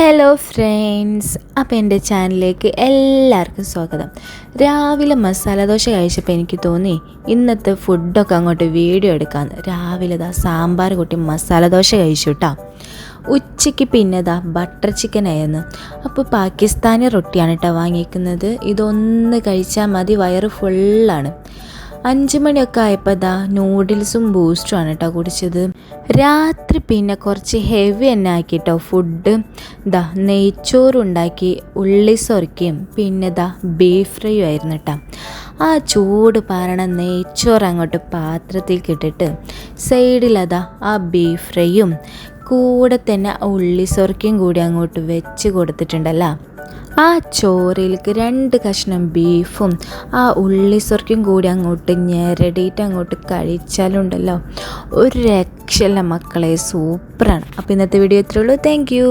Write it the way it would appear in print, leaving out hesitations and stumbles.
Hello friends, അപ്പോൾ എൻ്റെ ചാനലിലേക്ക് എല്ലാവർക്കും സ്വാഗതം. രാവിലെ മസാല ദോശ കഴിച്ചപ്പോൾ എനിക്ക് തോന്നി ഇന്നത്തെ ഫുഡൊക്കെ അങ്ങോട്ട് വീഡിയോ എടുക്കാമെന്ന്. രാവിലെ സാമ്പാർ കൂട്ടി മസാല ദോശ കഴിച്ചു കേട്ടോ. ഉച്ചയ്ക്ക് പിന്നെ ബട്ടർ ചിക്കൻ ആയിരുന്നു. അപ്പോൾ പാകിസ്ഥാനി റൊട്ടിയാണ് കേട്ടോ വാങ്ങിയിരിക്കുന്നത്. ഇതൊന്ന് കഴിച്ചാൽ മതി, വയറ് ഫുള്ളാണ്. 5 മണിയൊക്കെ ആയപ്പോൾ നൂഡിൽസും ബൂസ്റ്റുമാണ് കേട്ടോ കുടിച്ചത്. രാത്രി പിന്നെ കുറച്ച് ഹെവി തന്നെ ആക്കിട്ടോ ഫുഡ്. നെയ്ച്ചോറുണ്ടാക്കി, ഉള്ളി സൊറക്കയും പിന്നെ ബീഫ് ഫ്രൈയും ആയിരുന്നു കേട്ടോ. ആ ചൂട് പാരണ നെയ്ച്ചോറ് അങ്ങോട്ട് പാത്രത്തിൽ ഇട്ടിട്ട് സൈഡിൽ ആ ബീഫ് ഫ്രൈയും കൂടെ തന്നെ ഉള്ളി സൊറക്കയും കൂടി അങ്ങോട്ട് വെച്ച് കൊടുത്തിട്ടുണ്ടല്ലോ. ആ ചോറിലേക്ക് 2 കഷ്ണം ബീഫും ആ ഉള്ളി സൊറക്കയും കൂടി അങ്ങോട്ട് ഞെരടിയിട്ട് അങ്ങോട്ട് കഴിച്ചാലുണ്ടല്ലോ ഒരു രക്ഷയില്ല മക്കളെ, സൂപ്പറാണ്. അപ്പോൾ ഇന്നത്തെ വീഡിയോ ഇത്രയേ ഉള്ളൂ. Thank you.